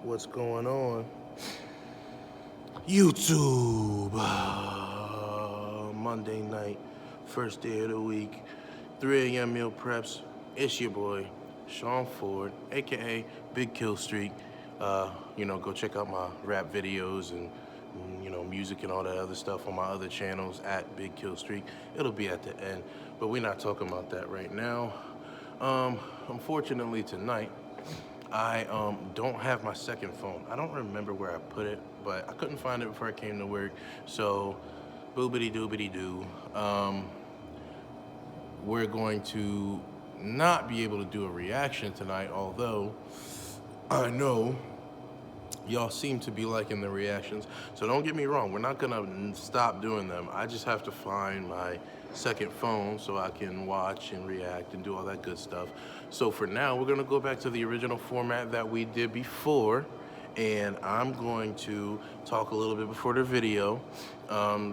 What's going on? YouTube. Monday night, first day of the week, 3 a.m. meal preps. It's your boy, Sean Ford, aka Big Kill Streak. Go check out my rap videos and music and all that other stuff on my other channels at Big Kill Streak. It'll be at the end, but we're not talking about that right now. Unfortunately tonight, I don't have my second phone. I don't remember where I put it, but I couldn't find it before I came to work. So, boobity doobity doo. We're going to not be able to do a reaction tonight, although I know y'all seem to be liking the reactions. So don't get me wrong, we're not gonna stop doing them. I just have to find my second phone so I can watch and react and do all that good stuff. So for now, we're gonna go back to the original format that we did before, and I'm going to talk a little bit before the video,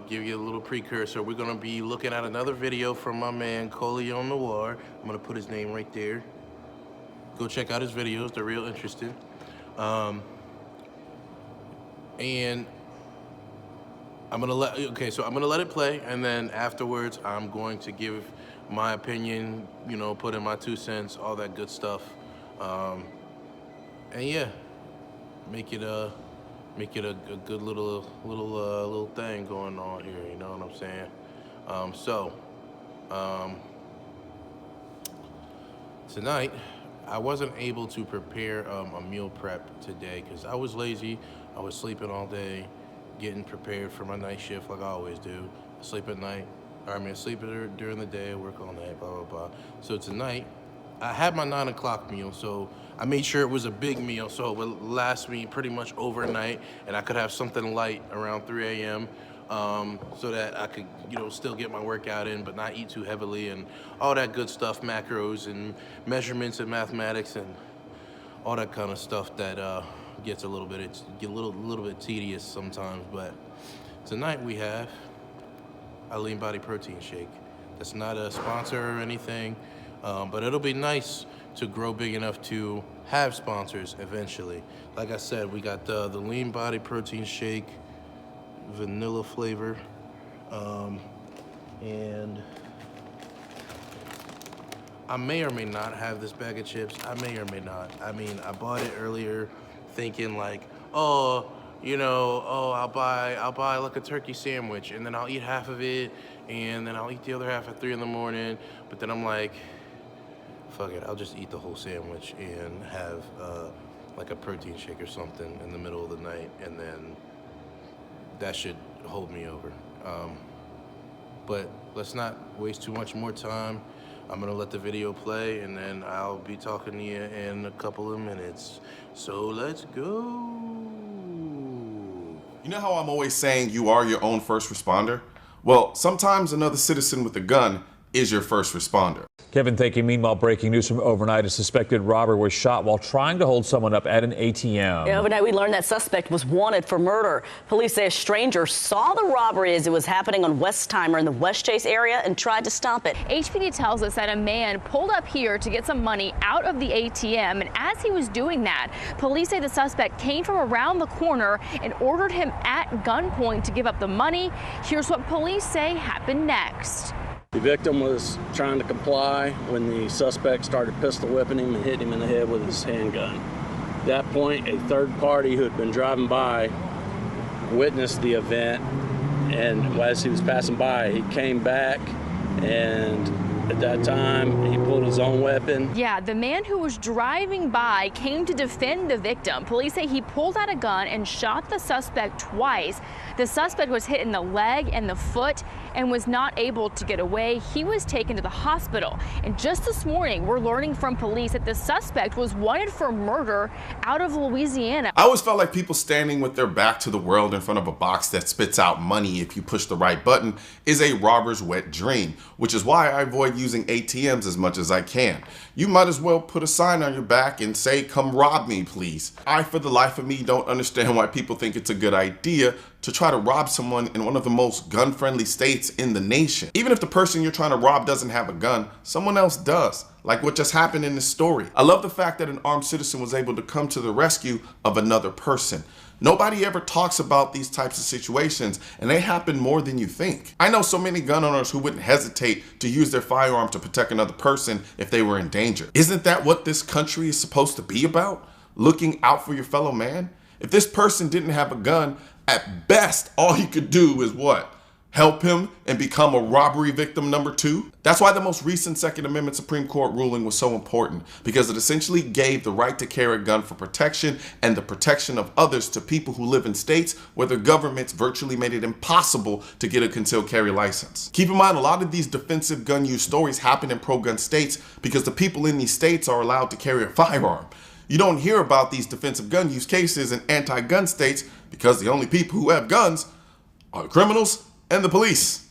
give you a little precursor. We're gonna be looking at another video from my man, Coleon Noir. I'm gonna put his name right there. Go check out his videos, they're real interesting. And I'm gonna let it play, and then afterwards I'm going to give my opinion, put in my 2 cents, all that good stuff. And yeah, make it a good little thing going on here, you know what I'm saying? Tonight I wasn't able to prepare a meal prep today because I was lazy. I was sleeping all day, getting prepared for my night shift like I always do. I sleep at night, I sleep during the day, I work all night, blah, blah, blah. So tonight, I had my 9 o'clock meal, so I made sure it was a big meal so it would last me pretty much overnight, and I could have something light around 3 a.m. So that I could, still get my workout in, but not eat too heavily and all that good stuff, macros and measurements and mathematics and all that kind of stuff that gets a little bit tedious sometimes. But tonight we have a lean body protein shake. That's not a sponsor or anything, but it'll be nice to grow big enough to have sponsors eventually. Like I said, we got the lean body protein shake, vanilla flavor, and I may or may not have this bag of chips. I may or may not. I bought it earlier thinking like, I'll buy like a turkey sandwich, and then I'll eat half of it, and then I'll eat the other half at 3 in the morning. But then I'm like, fuck it, I'll just eat the whole sandwich and have like a protein shake or something in the middle of the night, and then that should hold me over. But let's not waste too much more time. I'm gonna let the video play, and then I'll be talking to you in a couple of minutes. So let's go. You know how I'm always saying you are your own first responder? Well, sometimes another citizen with a gun is your first responder. Kevin, thank you. Meanwhile, breaking news from overnight, a suspected robber was shot while trying to hold someone up at an ATM. Yeah, overnight we learned that suspect was wanted for murder. Police say a stranger saw the robbery as it was happening on Westheimer in the West Chase area and tried to stop it. HPD tells us that a man pulled up here to get some money out of the ATM, and as he was doing that, police say the suspect came from around the corner and ordered him at gunpoint to give up the money. Here's what police say happened next. The victim was trying to comply when the suspect started pistol whipping him and hitting him in the head with his handgun. At that point, a third party who had been driving by witnessed the event, and as he was passing by, he came back, and at that time, he pulled his own weapon. Yeah, the man who was driving by came to defend the victim. Police say he pulled out a gun and shot the suspect twice. The suspect was hit in the leg and the foot and was not able to get away. He was taken to the hospital. And just this morning, we're learning from police that the suspect was wanted for murder out of Louisiana. I always felt like people standing with their back to the world in front of a box that spits out money if you push the right button is a robber's wet dream, which is why I avoid using ATMs as much as I can. You might as well put a sign on your back and say, "Come rob me, please." I, for the life of me, don't understand why people think it's a good idea to try to rob someone in one of the most gun-friendly states in the nation. Even if the person you're trying to rob doesn't have a gun, someone else does, like what just happened in this story. I love the fact that an armed citizen was able to come to the rescue of another person. Nobody ever talks about these types of situations, and they happen more than you think. I know so many gun owners who wouldn't hesitate to use their firearm to protect another person if they were in danger. Isn't that what this country is supposed to be about? Looking out for your fellow man? If this person didn't have a gun, at best, all you could do is what? Help him and become a robbery victim number 2? That's why the most recent Second Amendment Supreme Court ruling was so important, because it essentially gave the right to carry a gun for protection and the protection of others to people who live in states where the government's virtually made it impossible to get a concealed carry license. Keep in mind, a lot of these defensive gun use stories happen in pro-gun states because the people in these states are allowed to carry a firearm. You don't hear about these defensive gun use cases in anti-gun states because the only people who have guns are the criminals and the police.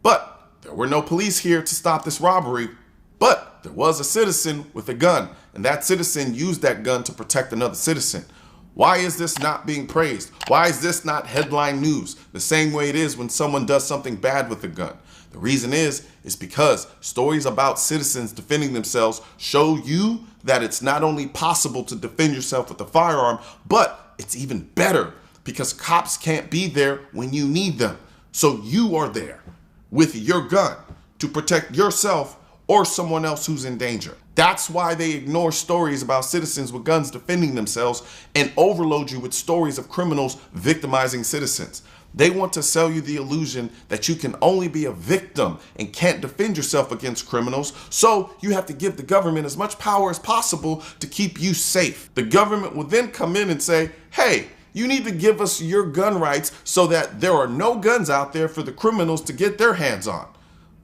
But there were no police here to stop this robbery, but there was a citizen with a gun, and that citizen used that gun to protect another citizen. Why is this not being praised? Why is this not headline news the same way it is when someone does something bad with a gun? The reason is because stories about citizens defending themselves show you that it's not only possible to defend yourself with a firearm, but it's even better because cops can't be there when you need them. So you are there with your gun to protect yourself or someone else who's in danger. That's why they ignore stories about citizens with guns defending themselves and overload you with stories of criminals victimizing citizens. They want to sell you the illusion that you can only be a victim and can't defend yourself against criminals, so you have to give the government as much power as possible to keep you safe. The government will then come in and say, hey, you need to give us your gun rights so that there are no guns out there for the criminals to get their hands on.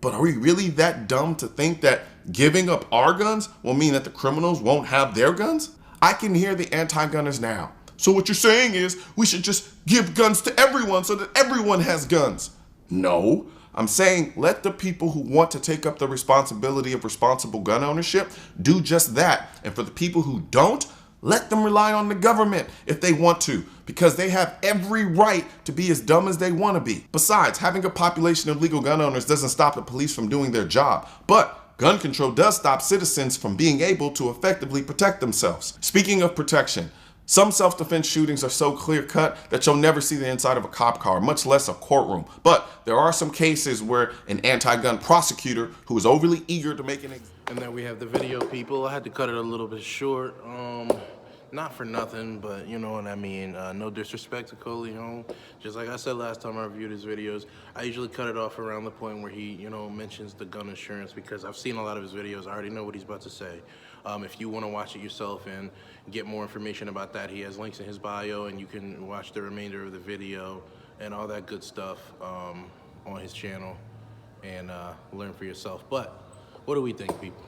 But are we really that dumb to think that giving up our guns will mean that the criminals won't have their guns? I can hear the anti-gunners now. So what you're saying is we should just give guns to everyone so that everyone has guns. No, I'm saying let the people who want to take up the responsibility of responsible gun ownership do just that. And for the people who don't, let them rely on the government if they want to, because they have every right to be as dumb as they want to be. Besides, having a population of legal gun owners doesn't stop the police from doing their job, but gun control does stop citizens from being able to effectively protect themselves. Speaking of protection, some self-defense shootings are so clear-cut that you'll never see the inside of a cop car, much less a courtroom. But there are some cases where an anti-gun prosecutor who is overly eager to make an And then we have the video people. I had to cut it a little bit short. Not for nothing, but you know what I mean. No disrespect to Coley. Just like I said last time I reviewed his videos, I usually cut it off around the point where he, mentions the gun insurance, because I've seen a lot of his videos. I already know what he's about to say. If you want to watch it yourself and get more information about that, he has links in his bio, and you can watch the remainder of the video and all that good stuff on his channel and learn for yourself. But what do we think, people?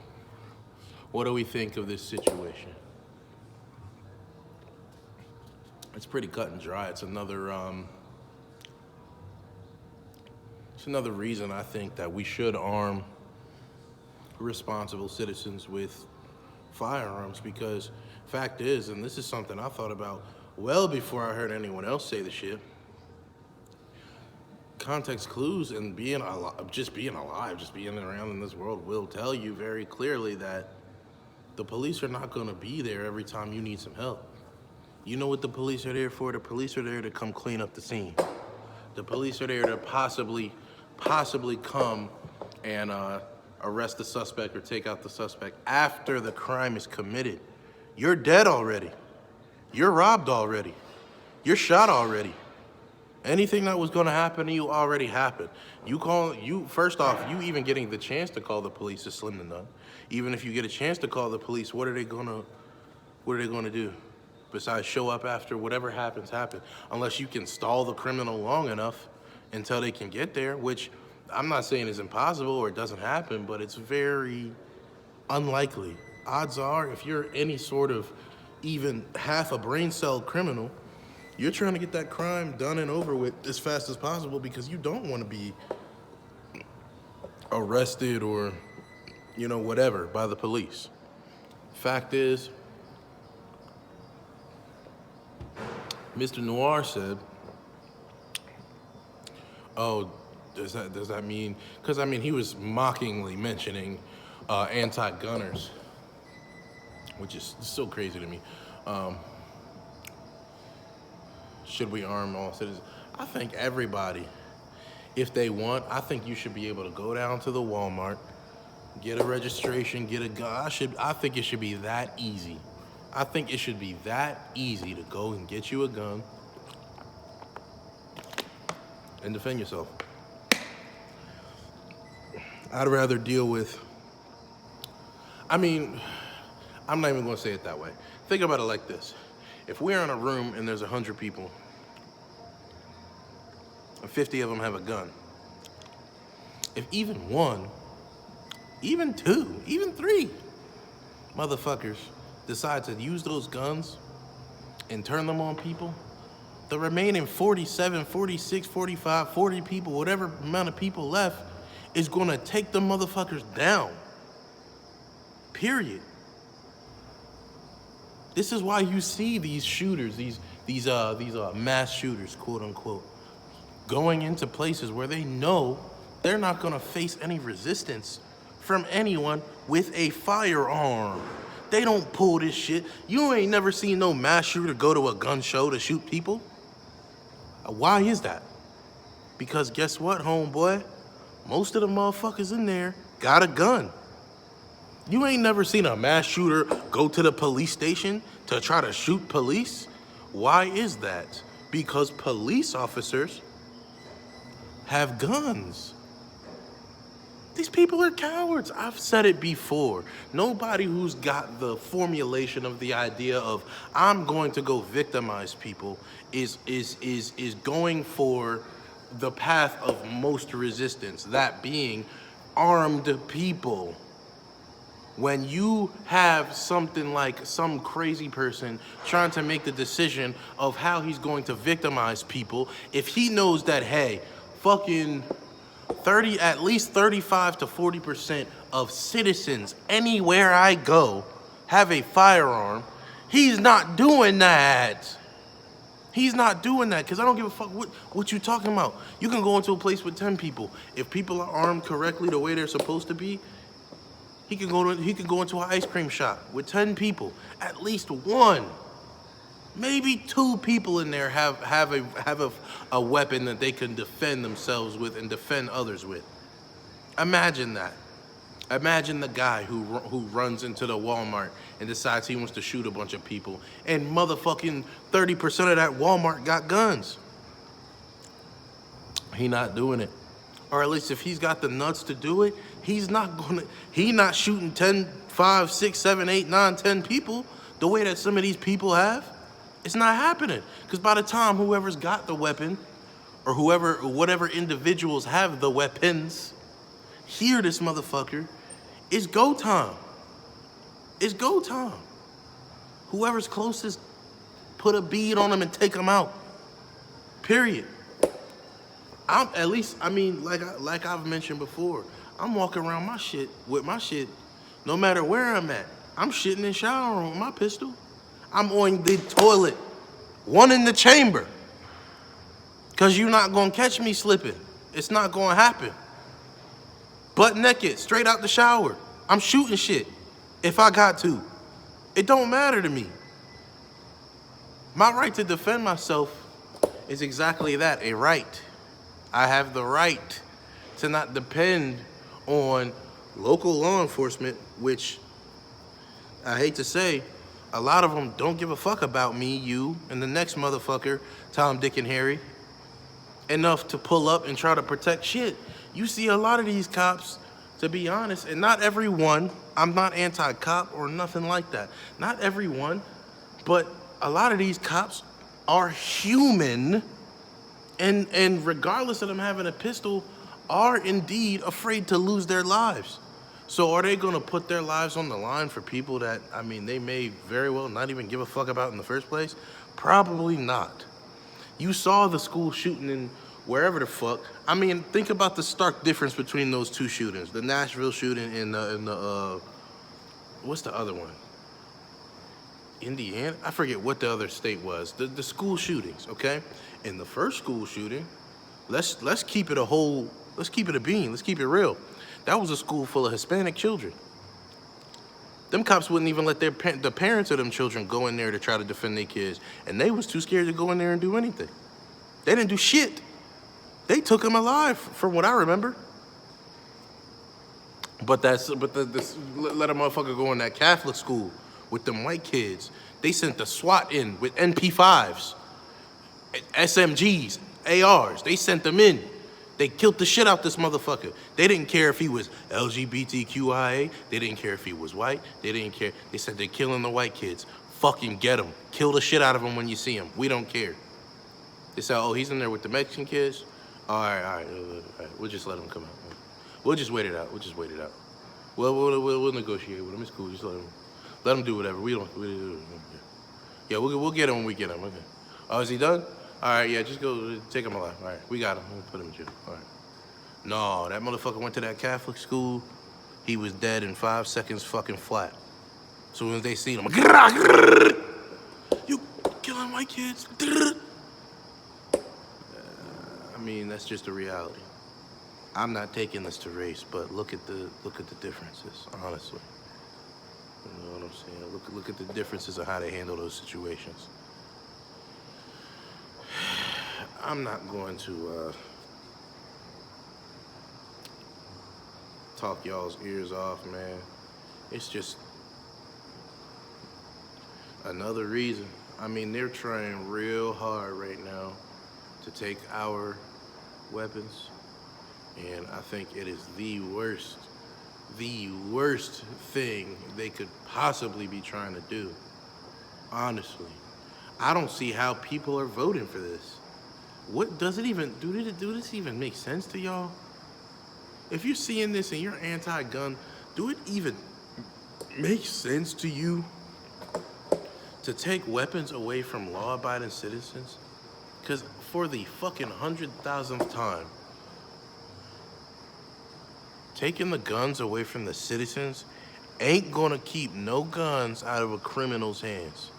What do we think of this situation? It's pretty cut and dry. It's another reason I think that we should arm responsible citizens with firearms, because fact is, and this is something I thought about well before I heard anyone else say the shit, context clues and just being around in this world will tell you very clearly that the police are not going to be there every time you need some help. You know what the police are there for? The police are there to come clean up the scene. The police are there to possibly come and arrest the suspect or take out the suspect after the crime is committed. You're dead already. You're robbed already. You're shot already. Anything that was going to happen to you already happened. First off, you even getting the chance to call the police is slim to none. Even if you get a chance to call the police, what are they going to do? Besides show up after whatever happens, unless you can stall the criminal long enough until they can get there, which I'm not saying is impossible or it doesn't happen, but it's very unlikely. Odds are, if you're any sort of even half a brain cell criminal, you're trying to get that crime done and over with as fast as possible because you don't want to be arrested or, whatever by the police. Fact is, Mr. Noir said Oh, does that mean? Because I mean, he was mockingly mentioning anti-gunners, which is so crazy to me. Should we arm all citizens? I think everybody, if they want, I think you should be able to go down to the Walmart, get a registration, get a gun. I think it should be that easy. I think it should be that easy to go and get you a gun and defend yourself. I'd rather deal with, I mean, I'm not even gonna say it that way. Think about it like this. If we're in a room and there's 100 people, and 50 of them have a gun, if even one, even two, even three motherfuckers decide to use those guns and turn them on people, the remaining 47, 46, 45, 40 people, whatever amount of people left, is gonna take the motherfuckers down. Period. This is why you see these shooters, these mass shooters, quote unquote, going into places where they know they're not gonna face any resistance from anyone with a firearm. They don't pull this shit. You ain't never seen no mass shooter go to a gun show to shoot people. Why is that? Because guess what, homeboy? Most of the motherfuckers in there got a gun. You ain't never seen a mass shooter go to the police station to try to shoot police? Why is that? Because police officers have guns. These people are cowards. I've said it before. Nobody who's got the formulation of the idea of I'm going to go victimize people is going for the path of most resistance, that being armed people. When you have something like some crazy person trying to make the decision of how he's going to victimize people, if he knows that, hey, fucking at least 35 to 40% of citizens anywhere I go have a firearm, he's not doing that. He's not doing that, because I don't give a fuck what you talking about. You can go into a place with 10 people. If people are armed correctly the way they're supposed to be, he can go into an ice cream shop with 10 people. At least one, maybe two people in there have a weapon that they can defend themselves with and defend others with. Imagine that. Imagine the guy who runs into the Walmart and decides he wants to shoot a bunch of people, and motherfucking 30% of that Walmart got guns. He not doing it. Or at least if he's got the nuts to do it, he not shooting 10, 5, 6, 7, 8, 9, 10 people the way that some of these people have. It's not happening. Because by the time whoever's got the weapon, or whatever individuals have the weapons, hear this motherfucker, it's go time. It's go time. Whoever's closest, put a bead on them and take them out. Period. Like I've mentioned before, I'm walking around with my shit, no matter where I'm at. I'm shitting and showering with my pistol. I'm on the toilet, one in the chamber. Cause you're not gonna catch me slipping. It's not gonna happen. Butt naked, straight out the shower. I'm shooting shit if I got to. It don't matter to me. My right to defend myself is exactly that, a right. I have the right to not depend on local law enforcement, which I hate to say, a lot of them don't give a fuck about me, you, and the next motherfucker, Tom, Dick, and Harry, enough to pull up and try to protect shit. You see a lot of these cops, to be honest, and not everyone, I'm not anti-cop or nothing like that. Not everyone, but a lot of these cops are human, and regardless of them having a pistol, are indeed afraid to lose their lives. So are they gonna put their lives on the line for people that, they may very well not even give a fuck about in the first place? Probably not. You saw the school shooting in wherever the fuck. Think about the stark difference between those two shootings. The Nashville shooting and the what's the other one? Indiana? I forget what the other state was. The school shootings, okay? In the first school shooting, Let's keep it a whole. Let's keep it a bean. Let's keep it real. That was a school full of Hispanic children. Them cops wouldn't even let the parents of them children go in there to try to defend their kids, and they was too scared to go in there and do anything. They didn't do shit. They took him alive, from what I remember. But let a motherfucker go in that Catholic school with them white kids. They sent the SWAT in with NP5s, SMGs, ARs. They sent them in. They killed the shit out this motherfucker. They didn't care if he was LGBTQIA. They didn't care if he was white. They didn't care. They said they're killing the white kids. Fucking get them. Kill the shit out of them when you see them. We don't care. They said, oh, he's in there with the Mexican kids? All right. We'll just let him come out. We'll just wait it out. We'll negotiate with him. It's cool. Just let him do whatever. Yeah, we'll get him when we get him. Okay. Oh, is he done? All right, yeah, just go take him alive. All right, we got him. We'll put him in jail. All right. No, that motherfucker went to that Catholic school. He was dead in 5 seconds fucking flat. So when they seen him, you killing white kids? I mean, that's just a reality. I'm not taking this to race, but look at the differences, honestly. You know what I'm saying? Look at the differences of how they handle those situations. I'm not going to talk y'all's ears off, man. It's just another reason. I mean, they're trying real hard right now to take our weapons, and I think it is the worst thing they could possibly be trying to do. Honestly, I don't see how people are voting for this. What does it even do this even make sense to y'all? If you're seeing this and you're anti-gun, do it even make sense to you to take weapons away from law-abiding citizens? Because for the fucking 100,000th time, taking the guns away from the citizens ain't gonna keep no guns out of a criminal's hands.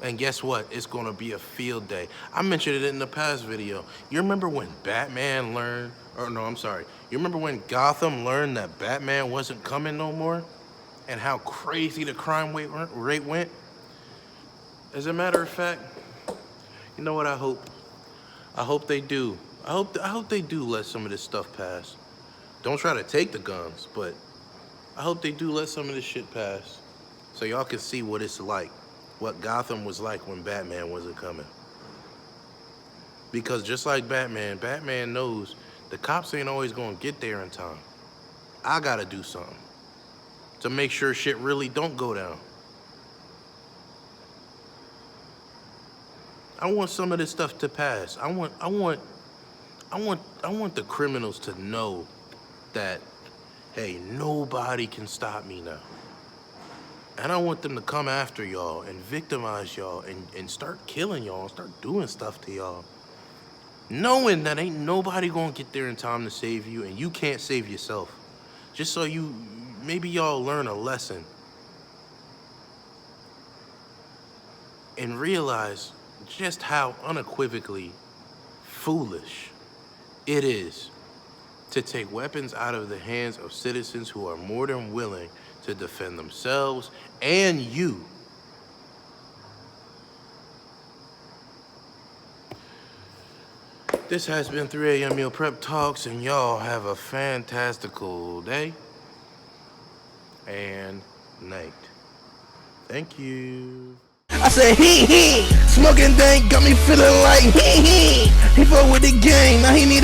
And guess what? It's gonna be a field day. I mentioned it in the past video. You remember when Batman learned, you remember when Gotham learned that Batman wasn't coming no more? And how crazy the crime rate went? As a matter of fact, you know what I hope? I hope they do. I hope they do let some of this stuff pass. Don't try to take the guns, but I hope they do let some of this shit pass so y'all can see what it's like. What Gotham was like when Batman wasn't coming. Because just like Batman knows the cops ain't always gonna get there in time. I gotta do something to make sure shit really don't go down. I want some of this stuff to pass. I want the criminals to know that, hey, nobody can stop me now. And I want them to come after y'all and victimize y'all and start killing y'all and start doing stuff to y'all. Knowing that ain't nobody gonna get there in time to save you and you can't save yourself. Just so maybe y'all learn a lesson and realize just how unequivocally foolish it is to take weapons out of the hands of citizens who are more than willing to defend themselves and you. This has been 3 a.m. Meal Prep Talks, and y'all have a fantastical day and night. Thank you. I said he, smoking dank got me feeling like he fuck with the gang, now he need